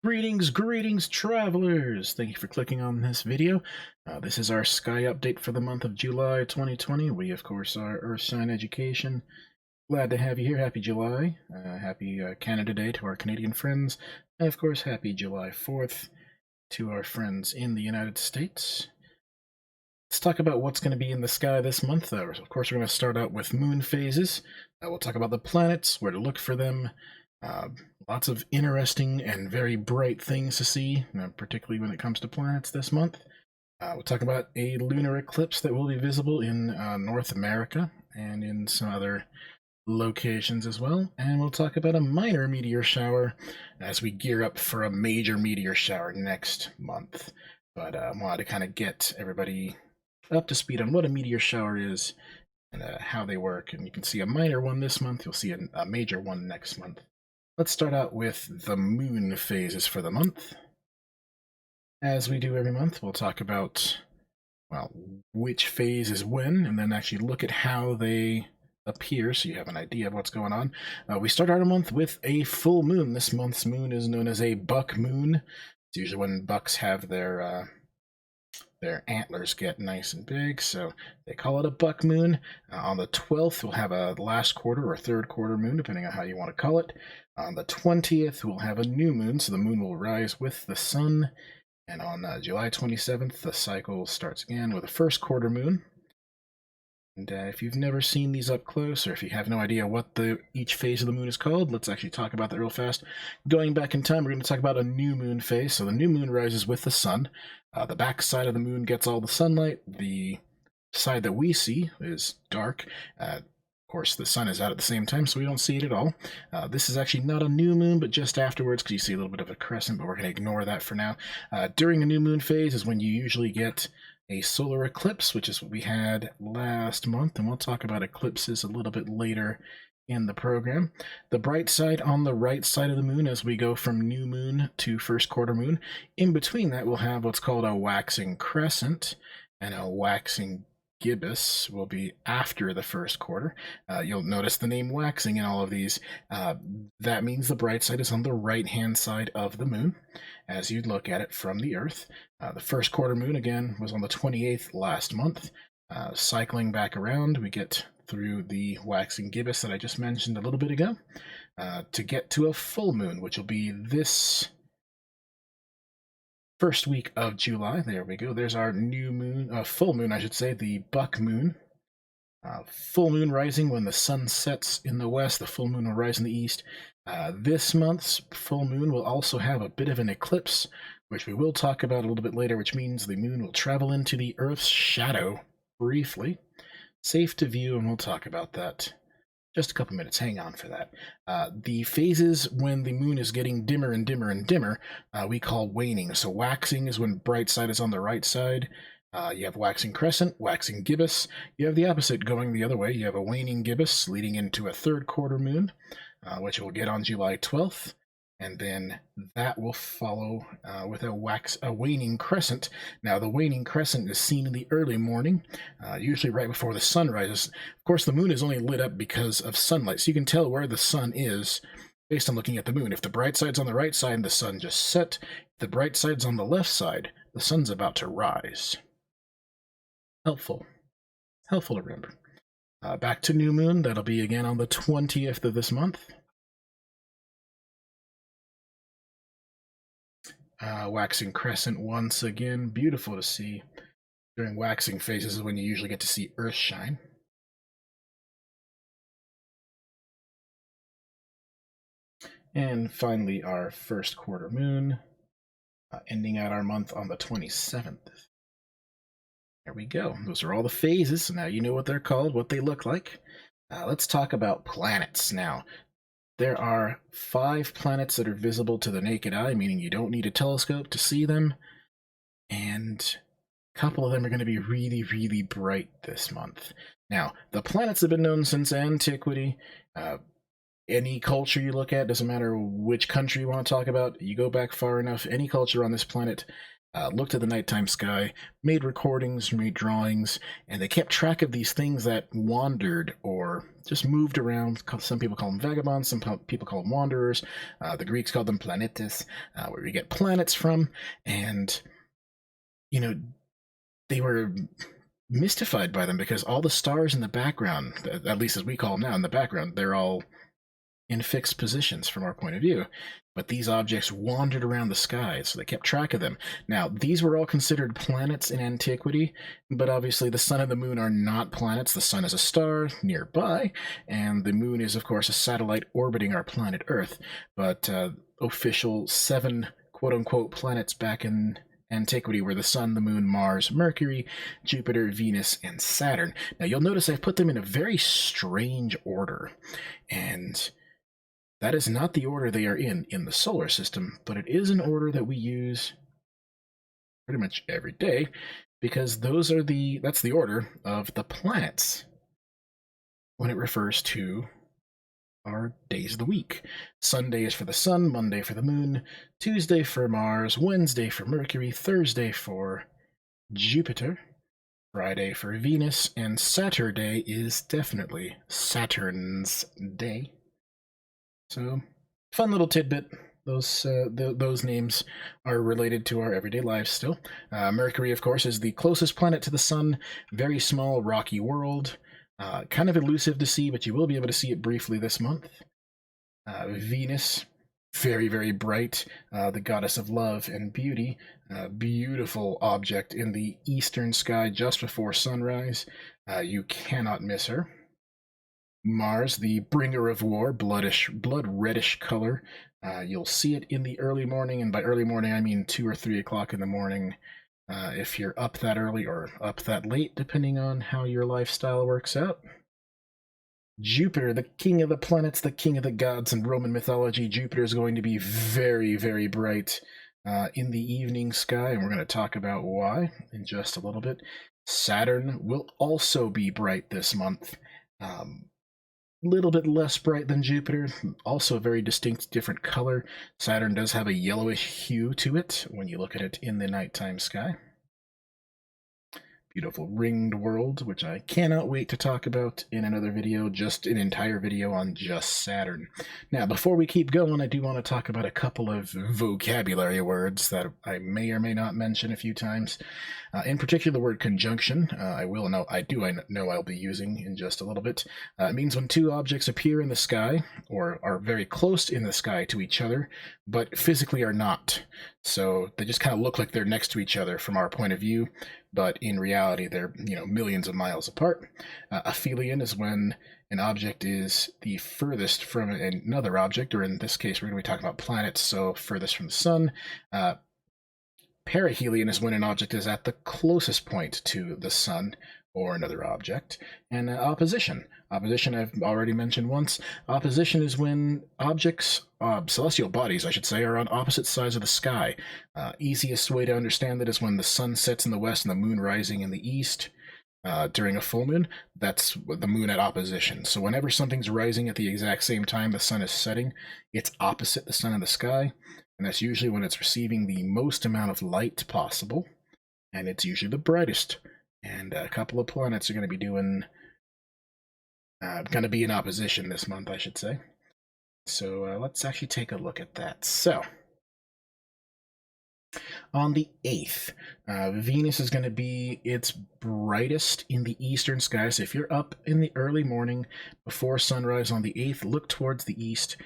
Greetings, travelers! Thank you for clicking on this video. This is our sky update for the month of July 2020. We, of course, are Earthshine Education. Glad to have you here. Happy July. Happy Canada Day to our Canadian friends. And, of course, happy July 4th to our friends in the United States. Let's talk about what's going to be in the sky this month. Of course, we're going to start out with moon phases. We'll talk about the planets, where to look for them. Lots of interesting and very bright things to see, particularly when it comes to planets this month. We'll talk about a lunar eclipse that will be visible in North America and in some other locations as well. And we'll talk about a minor meteor shower as we gear up for a major meteor shower next month. But I wanted to kind of get everybody up to speed on what a meteor shower is and how they work. And you can see a minor one this month. You'll see a major one next month. Let's start out with the moon phases for the month. As we do every month, we'll talk about, well, which phase is when, and then actually look at how they appear so you have an idea of what's going on. We start our month with a full moon. This month's moon is known as a buck moon. It's usually when bucks have their antlers get nice and big, so they call it a buck moon. On the 12th, we'll have a last quarter or third quarter moon, depending on how you want to call it. On the 20th, we'll have a new moon, so the moon will rise with the sun. And on July 27th, the cycle starts again with a first quarter moon. And if you've never seen these up close, or if you have no idea what each phase of the moon is called, let's actually talk about that real fast. Going back in time, we're going to talk about a new moon phase. So the new moon rises with the sun. The back side of the moon gets all the sunlight. The side that we see is dark. Of course, the sun is out at the same time, so we don't see it at all. This is actually not a new moon, but just afterwards, because you see a little bit of a crescent, but we're going to ignore that for now. During the new moon phase is when you usually get a solar eclipse, which is what we had last month, and we'll talk about eclipses a little bit later in the program. The bright side on the right side of the moon as we go from new moon to first quarter moon. In between that, we'll have what's called a waxing crescent, and a waxing gibbous will be after the first quarter. You'll notice the name waxing in all of these. That means the bright side is on the right-hand side of the moon as you look at it from the Earth. The first quarter moon, again, was on the 28th last month. Cycling back around, we get through the waxing gibbous that I just mentioned a little bit ago to get to a full moon, which will be this first week of July. There we go. There's our new moon, full moon, I should say, the buck moon. Full moon rising when the sun sets in the west. The full moon will rise in the east. This month's full moon will also have a bit of an eclipse, which we will talk about a little bit later, which means the moon will travel into the Earth's shadow briefly. Safe to view, and we'll talk about that just a couple minutes. Hang on for that. The phases when the moon is getting dimmer and dimmer and dimmer, we call waning. So waxing is when bright side is on the right side. You have waxing crescent, waxing gibbous. You have the opposite going the other way. You have a waning gibbous leading into a third quarter moon, which we'll get on July 12th. And then that will follow with a waning crescent. Now, the waning crescent is seen in the early morning, usually right before the sun rises. Of course, the moon is only lit up because of sunlight, so you can tell where the sun is based on looking at the moon. If the bright side's on the right side, the sun just set. If the bright side's on the left side, the sun's about to rise. Helpful to remember. Back to new moon, that'll be again on the 20th of this month. Waxing crescent once again, beautiful to see. During waxing phases is when you usually get to see Earthshine. And finally, our first quarter moon, ending out our month on the 27th. There we go. Those are all the phases, so now you know what they're called, what they look like. Let's talk about planets now. There are 5 planets that are visible to the naked eye, meaning you don't need a telescope to see them. And a couple of them are going to be really, really bright this month. Now, the planets have been known since antiquity. Any culture you look at, doesn't matter which country you want to talk about, you go back far enough, any culture on this planet looked at the nighttime sky, made recordings, made drawings, and they kept track of these things that wandered or just moved around. Some people call them vagabonds, some people call them wanderers. The Greeks called them planetes, where we get planets from. And, you know, they were mystified by them because all the stars in the background, at least as we call them now in the background, they're all in fixed positions from our point of view. But these objects wandered around the sky, so they kept track of them. Now, these were all considered planets in antiquity, but obviously the sun and the moon are not planets. The sun is a star nearby, and the moon is, of course, a satellite orbiting our planet Earth. But official 7 quote-unquote planets back in antiquity were the Sun, the Moon, Mars, Mercury, Jupiter, Venus, and Saturn. Now, you'll notice I've put them in a very strange order, and that is not the order they are in the solar system, but it is an order that we use pretty much every day, because that's the order of the planets when it refers to our days of the week. Sunday is for the sun, Monday for the moon, Tuesday for Mars, Wednesday for Mercury, Thursday for Jupiter, Friday for Venus, and Saturday is definitely Saturn's day. So, fun little tidbit. Those names are related to our everyday lives still. Mercury, of course, is the closest planet to the sun. Very small, rocky world. Kind of elusive to see, but you will be able to see it briefly this month. Venus, very, very bright. The goddess of love and beauty. Beautiful object in the eastern sky just before sunrise. You cannot miss her. Mars, the bringer of war, blood reddish color. You'll see it in the early morning, and by early morning I mean 2 or 3 o'clock in the morning. If you're up that early or up that late, depending on how your lifestyle works out. Jupiter, the king of the planets, the king of the gods in Roman mythology. Jupiter is going to be very, very bright in the evening sky, and we're going to talk about why in just a little bit. Saturn will also be bright this month. Little bit less bright than Jupiter, also a very distinct different color. Saturn does have a yellowish hue to it when you look at it in the nighttime sky. Beautiful ringed world, which I cannot wait to talk about in another video, just an entire video on just Saturn. Now, before we keep going, I do want to talk about a couple of vocabulary words that I may or may not mention a few times. In particular, the word conjunction, I know I'll be using in just a little bit. It means when two objects appear in the sky, or are very close in the sky to each other, but physically are not. So they just kind of look like they're next to each other from our point of view, but in reality they're millions of miles apart. Aphelion is when an object is the furthest from another object, or in this case we're going to be talking about planets, so furthest from the sun. Perihelion is when an object is at the closest point to the sun or another object. And opposition. Opposition I've already mentioned once. Opposition is when objects, celestial bodies I should say, are on opposite sides of the sky. Easiest way to understand that is when the sun sets in the west and the moon rising in the east. During a full moon, that's the moon at opposition. So whenever something's rising at the exact same time the sun is setting, it's opposite the sun in the sky. And that's usually when it's receiving the most amount of light possible, and it's usually the brightest. And a couple of planets are going to be in opposition this month, I should say. So let's actually take a look at that. So, on the 8th, Venus is going to be its brightest in the eastern sky. So if you're up in the early morning before sunrise on the 8th, look towards the east.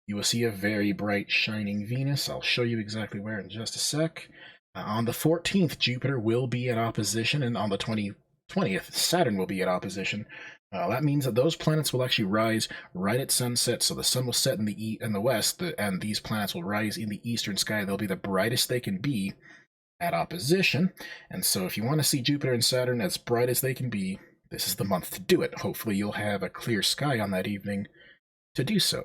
You will see a very bright, shining Venus. I'll show you exactly where in just a sec. On the 14th, Jupiter will be at opposition, and on the 20th, Saturn will be at opposition. That means that those planets will actually rise right at sunset, so the sun will set in the west, and these planets will rise in the eastern sky. They'll be the brightest they can be at opposition, and so if you want to see Jupiter and Saturn as bright as they can be, this is the month to do it. Hopefully you'll have a clear sky on that evening to do so.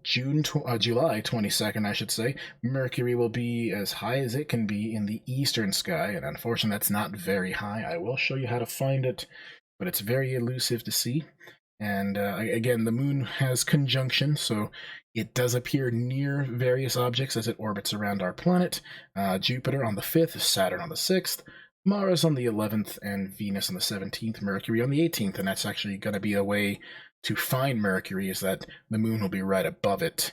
July 22nd, I should say, Mercury will be as high as it can be in the eastern sky, and unfortunately that's not very high. I will show you how to find it, but it's very elusive to see. And again, the moon has conjunction, so it does appear near various objects as it orbits around our planet. Jupiter on the 5th, Saturn on the 6th, Mars on the 11th, and Venus on the 17th, Mercury on the 18th. And that's actually going to be a way to find Mercury, is that the moon will be right above it,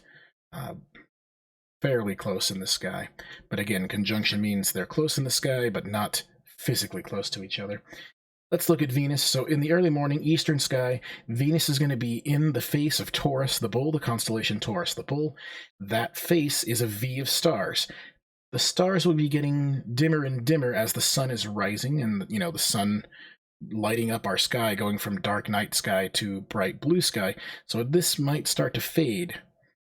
fairly close in the sky. But again, conjunction means they're close in the sky, but not physically close to each other. Let's look at Venus. So in the early morning, eastern sky, Venus is going to be in the face of Taurus the Bull, the constellation Taurus the Bull. That face is a V of stars. The stars will be getting dimmer and dimmer as the sun is rising, and the sun lighting up our sky, going from dark night sky to bright blue sky. So this might start to fade.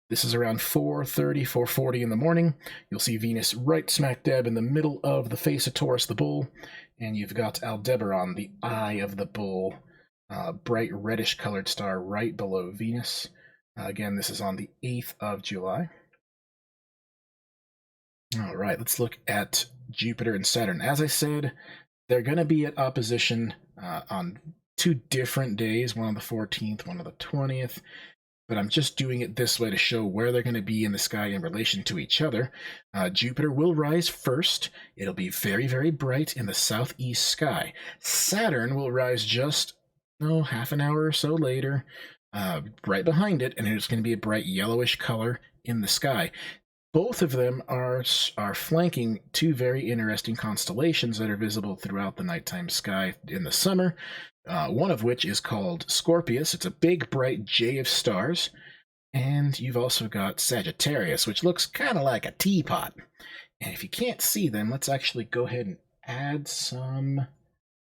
This is around 4:30, 4:40 in the morning. You'll see Venus right smack dab in the middle of the face of Taurus the Bull, and you've got Aldebaran, the eye of the bull, bright reddish colored star right below Venus. Again, this is on the 8th of July. All right, let's look at Jupiter and Saturn. As I said, they're going to be at opposition on 2 different days, one on the 14th, one on the 20th. But I'm just doing it this way to show where they're going to be in the sky in relation to each other. Jupiter will rise first. It'll be very, very bright in the southeast sky. Saturn will rise just, half an hour or so later, right behind it, and it's going to be a bright yellowish color in the sky. Both of them are flanking 2 very interesting constellations that are visible throughout the nighttime sky in the summer. One of which is called Scorpius. It's a big, bright J of stars. And you've also got Sagittarius, which looks kind of like a teapot. And if you can't see them, let's actually go ahead and add some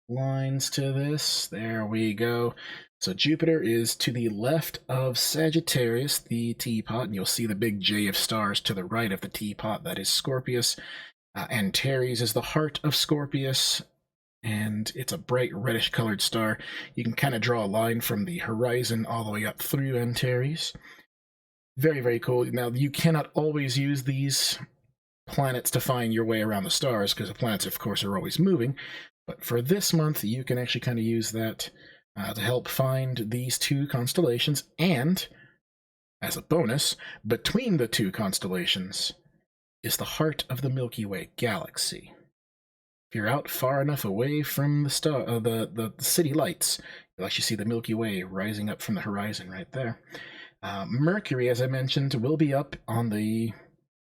lines to this. There we go. So Jupiter is to the left of Sagittarius, the teapot, and you'll see the big J of stars to the right of the teapot. That is Scorpius. Antares is the heart of Scorpius, and it's a bright reddish colored star. You can kind of draw a line from the horizon all the way up through Antares. Very, very cool. Now, you cannot always use these planets to find your way around the stars, because the planets, of course, are always moving. But for this month, you can actually kind of use that to help find these 2 constellations. And, as a bonus, between the 2 constellations is the heart of the Milky Way galaxy. If you're out far enough away from the the city lights, you'll actually see the Milky Way rising up from the horizon right there. Mercury, as I mentioned, will be up on the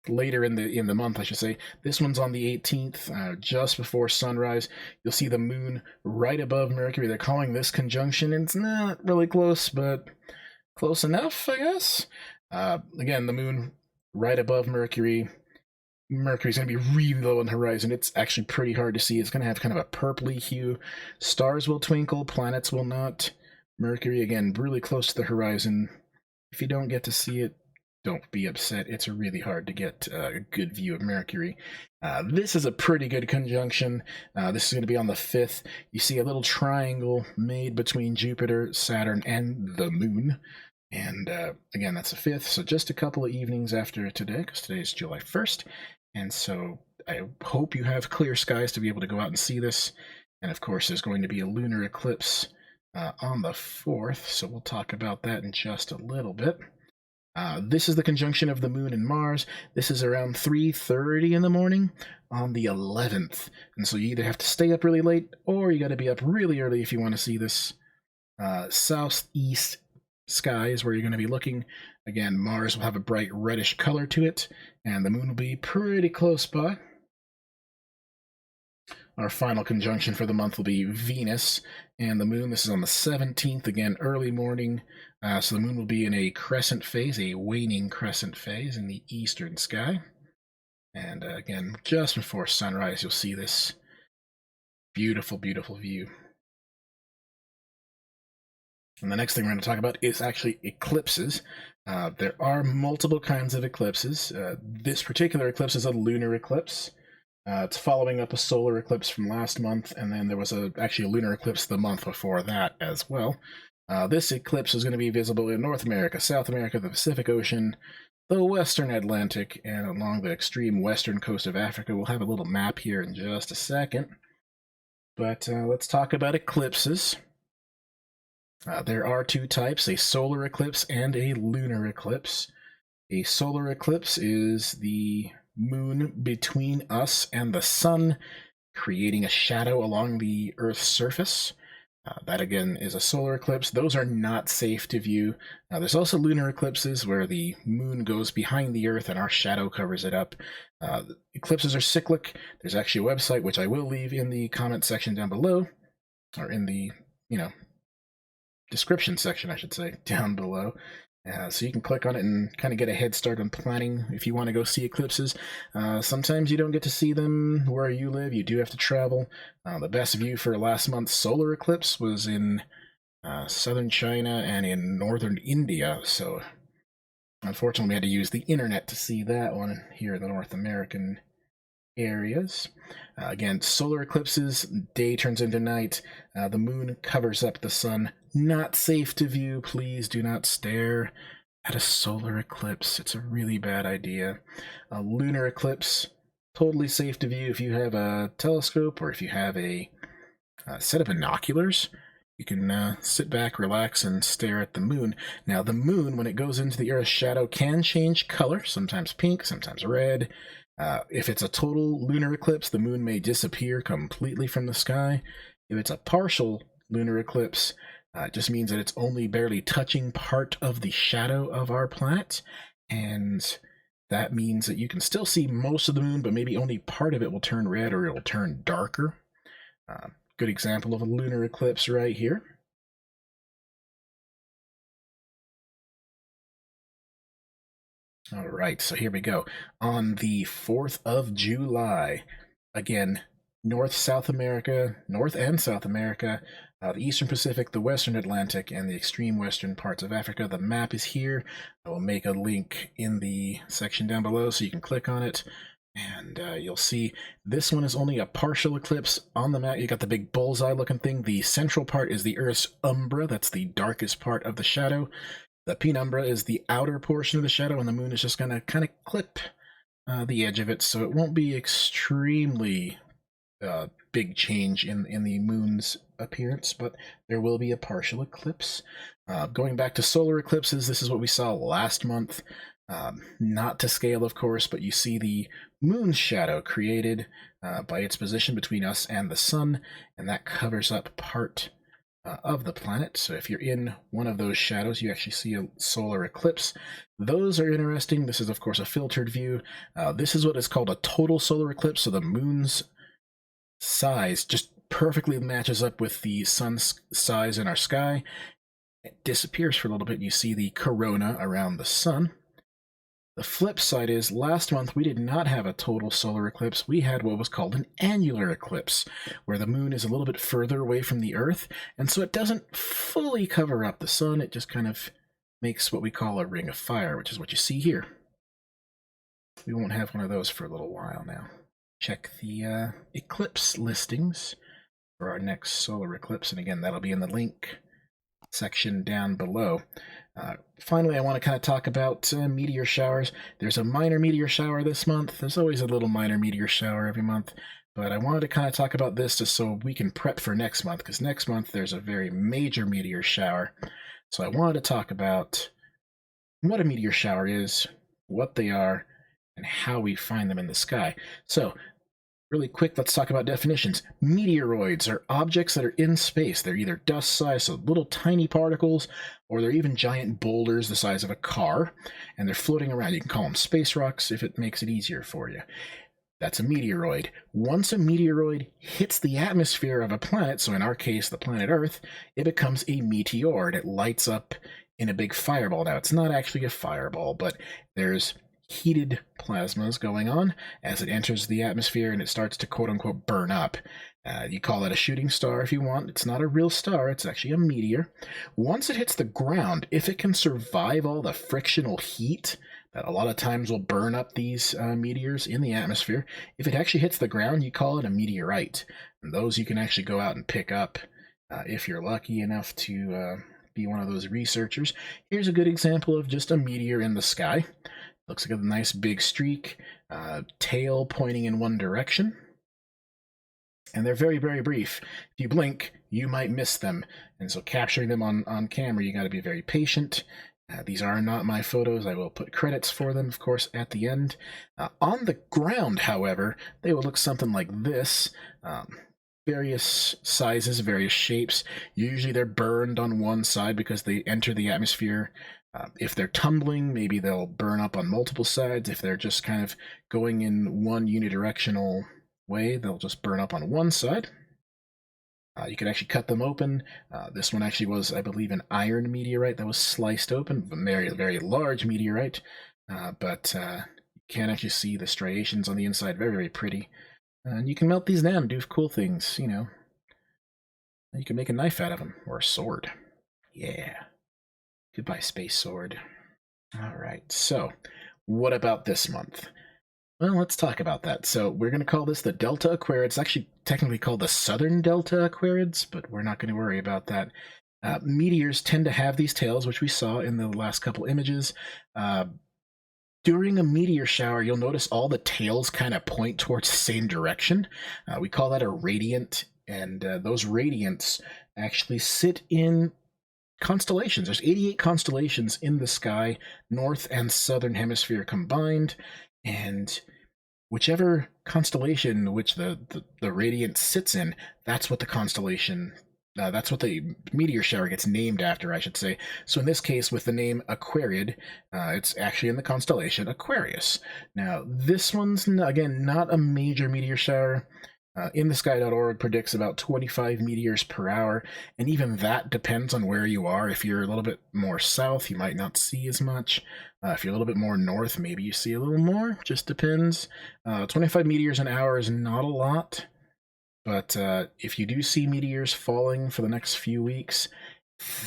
later in the month, I should say. This one's on the 18th, just before sunrise. You'll see the moon right above Mercury. They're calling this conjunction. It's not really close, but close enough, I guess. Again, the moon right above Mercury. Mercury's going to be really low on the horizon. It's actually pretty hard to see. It's going to have kind of a purpley hue. Stars will twinkle, planets will not. Mercury, again, really close to the horizon. If you don't get to see it, don't be upset. It's really hard to get a good view of Mercury. This is a pretty good conjunction. This is going to be on the 5th. You see a little triangle made between Jupiter, Saturn, and the moon. And again, that's the 5th, so just a couple of evenings after today, because today is July 1st. And so I hope you have clear skies to be able to go out and see this. And of course, there's going to be a lunar eclipse on the 4th, so we'll talk about that in just a little bit. This is the conjunction of the moon and Mars. This is around 3:30 in the morning on the 11th. And so you either have to stay up really late, or you got to be up really early if you want to see this. Southeast sky is where you're going to be looking. Again, Mars will have a bright reddish color to it, and the moon will be pretty close by. Our final conjunction for the month will be Venus and the moon. This is on the 17th, again, early morning. So the moon will be in a crescent phase, a waning crescent phase in the eastern sky. And again, just before sunrise, you'll see this beautiful, beautiful view. And the next thing we're going to talk about is actually eclipses. There are multiple kinds of eclipses. This particular eclipse is a lunar eclipse. It's following up a solar eclipse from last month, and then there was actually a lunar eclipse the month before that as well. This eclipse is going to be visible in North America, South America, the Pacific Ocean, the Western Atlantic, and along the extreme western coast of Africa. We'll have a little map here in just a second. But let's talk about eclipses. There are two types, a solar eclipse and a lunar eclipse. A solar eclipse is the moon between us and the sun, creating a shadow along the Earth's surface. That again is a solar eclipse. Those are not safe to view. There's also lunar eclipses where the moon goes behind the Earth and our shadow covers it up. Eclipses are cyclic. There's actually a website, which I will leave in the comment section down below, or in the, description section, I should say, down below. So you can click on it and kind of get a head start on planning if you want to go see eclipses. Sometimes you don't get to see them where you live. You do have to travel. The best view for last month's solar eclipse was in southern China and in northern India. So unfortunately, we had to use the internet to see that one here in the North American areas. Again, solar eclipses, day turns into night. The moon covers up the sun. Not safe to view. Please do not stare at a solar eclipse. It's a really bad idea. A lunar eclipse, totally safe to view if you have a telescope or if you have a set of binoculars. You can sit back, relax, and stare at the moon. Now, the moon, when it goes into the Earth's shadow, can change color, sometimes pink, sometimes red. If it's a total lunar eclipse, the moon may disappear completely from the sky. If it's a partial lunar eclipse, it just means that it's only barely touching part of the shadow of our planet, and that means that you can still see most of the moon, but maybe only part of it will turn red or it will turn darker. Good example of a lunar eclipse right here. All right, so here we go. On the 4th of July, again, North and South America, the Eastern Pacific, the Western Atlantic, and the extreme western parts of Africa. The map is here. I will make a link in the section down below so you can click on it, and you'll see this one is only a partial eclipse. On the map, you got the big bullseye looking thing. The central part is the Earth's umbra. That's the darkest part of the shadow. The penumbra is the outer portion of the shadow, and the moon is just going to kind of clip the edge of it, so it won't be extremely big change in the moon's appearance, but there will be a partial eclipse. Going back to solar eclipses, this is what we saw last month. Not to scale, of course, but you see the moon's shadow created by its position between us and the sun, and that covers up part of the planet. So if you're in one of those shadows, you actually see a solar eclipse. Those are interesting. This is, of course, a filtered view. This is what is called a total solar eclipse. So the moon's size just perfectly matches up with the sun's size in our sky. It disappears for a little bit, and you see the corona around the sun. The flip side is, last month we did not have a total solar eclipse. We had what was called an annular eclipse, where the moon is a little bit further away from the Earth, and so it doesn't fully cover up the sun. It just kind of makes what we call a ring of fire, which is what you see here. We won't have one of those for a little while now. Check the eclipse listings for our next solar eclipse, and again, that'll be in the link section down below. Finally, I want to kind of talk about meteor showers. There's a minor meteor shower this month. There's always a little minor meteor shower every month, but I wanted to kind of talk about this just so we can prep for next month, because next month there's a very major meteor shower. So I wanted to talk about what a meteor shower is, what they are, and how we find them in the sky. So really quick, let's talk about definitions. Meteoroids are objects that are in space. They're either dust sized, so little tiny particles, or they're even giant boulders the size of a car, and they're floating around. You can call them space rocks if it makes it easier for you. That's a meteoroid. Once a meteoroid hits the atmosphere of a planet, so in our case, the planet Earth, it becomes a meteor, and it lights up in a big fireball. Now, it's not actually a fireball, but there's heated plasmas going on as it enters the atmosphere, and it starts to quote-unquote burn up. You call it a shooting star if you want. It's not a real star. It's actually a meteor. Once it hits the ground, if it can survive all the frictional heat that a lot of times will burn up these meteors in the atmosphere, if it actually hits the ground, you call it a meteorite. And those you can actually go out and pick up if you're lucky enough to be one of those researchers. Here's a good example of just a meteor in the sky. Looks like a nice big streak, tail pointing in one direction. and they're very, very brief. If you blink, you might miss them, and so capturing them on camera, you got to be very patient. These are not my photos. I will put credits for them, of course, at the end. On the ground, however, they will look something like this. Various sizes, various shapes. Usually they're burned on one side because they enter the atmosphere. If they're tumbling, maybe they'll burn up on multiple sides. If they're just kind of going in one unidirectional way, they'll just burn up on one side. You can actually cut them open. This one actually was, I believe, an iron meteorite that was sliced open, a very, very large meteorite, but you can actually see the striations on the inside, very, very pretty. And you can melt these down and do cool things, you know. You can make a knife out of them, or a sword. Yeah. Goodbye, space sword. Alright, so, what about this month? Well, let's talk about that. So we're going to call this the Delta Aquarids. It's actually technically called the Southern Delta Aquarids, but we're not going to worry about that. Meteors tend to have these tails, which we saw in the last couple images. During a meteor shower, you'll notice all the tails kind of point towards the same direction. We call that a radiant, and those radiants actually sit in constellations. There's 88 constellations in the sky, north and southern hemisphere combined, and whichever constellation which the radiant sits in, that's what the constellation, that's what the meteor shower gets named after, I should say. So in this case, with the name Aquarid, it's actually in the constellation Aquarius. Now, this one's, again, not a major meteor shower. InTheSky.org predicts about 25 meteors per hour, and even that depends on where you are. If you're a little bit more south, you might not see as much. If you're a little bit more north, maybe you see a little more. Just depends. 25 meteors an hour is not a lot, but if you do see meteors falling for the next few weeks,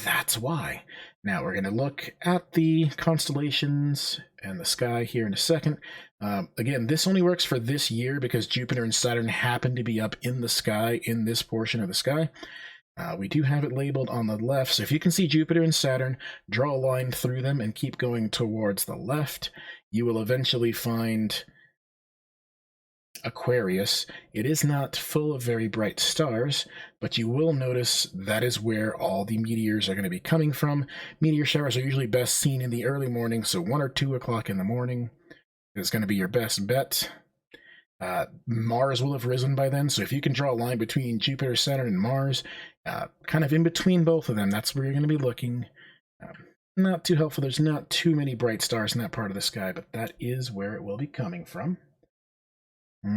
that's why. Now we're going to look at the constellations and the sky here in a second. Again, this only works for this year because Jupiter and Saturn happen to be up in the sky in this portion of the sky. We do have it labeled on the left, so if you can see Jupiter and Saturn, draw a line through them and keep going towards the left. You will eventually find Aquarius. It is not full of very bright stars, but you will notice that is where all the meteors are going to be coming from. Meteor showers are usually best seen in the early morning, so 1 or 2 o'clock in the morning is going to be your best bet. Mars will have risen by then, so if you can draw a line between Jupiter, Saturn, and Mars, kind of in between both of them, that's where you're going to be looking. Not too helpful. There's not too many bright stars in that part of the sky, but that is where it will be coming from.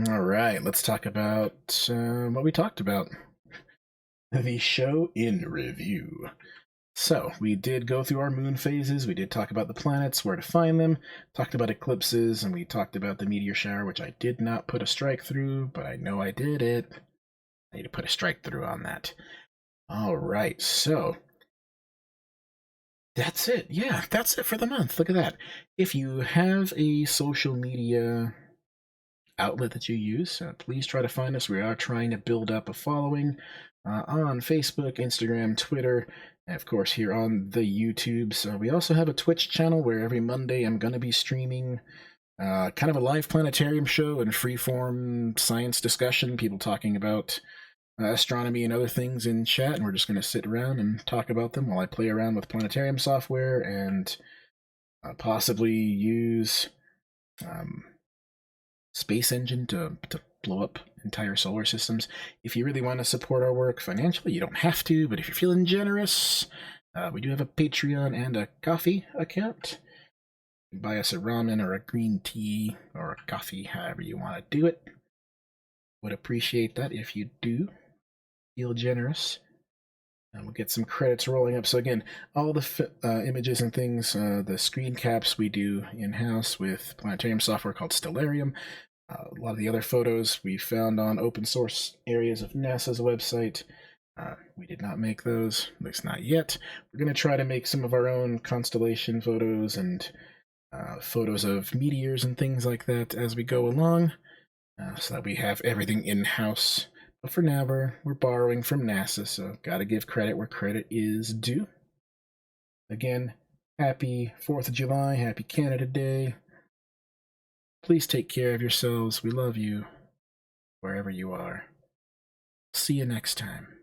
All right, let's talk about what we talked about. The show in review. So, we did go through our moon phases, we did talk about the planets, where to find them, talked about eclipses, and we talked about the meteor shower, which I did not put a strike through, but I know I did it. I need to put a strike through on that. Alright, so that's it. Yeah, that's it for the month. Look at that. If you have a social media outlet that you use, please try to find us. We are trying to build up a following on Facebook, Instagram, Twitter, and of course here on the YouTube. So we also have a Twitch channel where every Monday I'm going to be streaming kind of a live planetarium show and freeform science discussion, people talking about astronomy and other things in chat, and we're just going to sit around and talk about them while I play around with planetarium software and possibly use Space Engine to blow up entire solar systems. If you really want to support our work financially, you don't have to, but if you're feeling generous, we do have a Patreon and a coffee account. You can buy us a ramen or a green tea or a coffee, however you want to do it. Would appreciate that if you do feel generous. And we'll get some credits rolling up. So again, all the images and things, the screen caps we do in-house with planetarium software called Stellarium. A lot of the other photos we found on open source areas of NASA's website. We did not make those, at least not yet. We're going to try to make some of our own constellation photos and photos of meteors and things like that as we go along, so that we have everything in-house. But for now, we're borrowing from NASA, so gotta give credit where credit is due. Again, happy 4th of July, happy Canada Day. Please take care of yourselves. We love you, wherever you are. See you next time.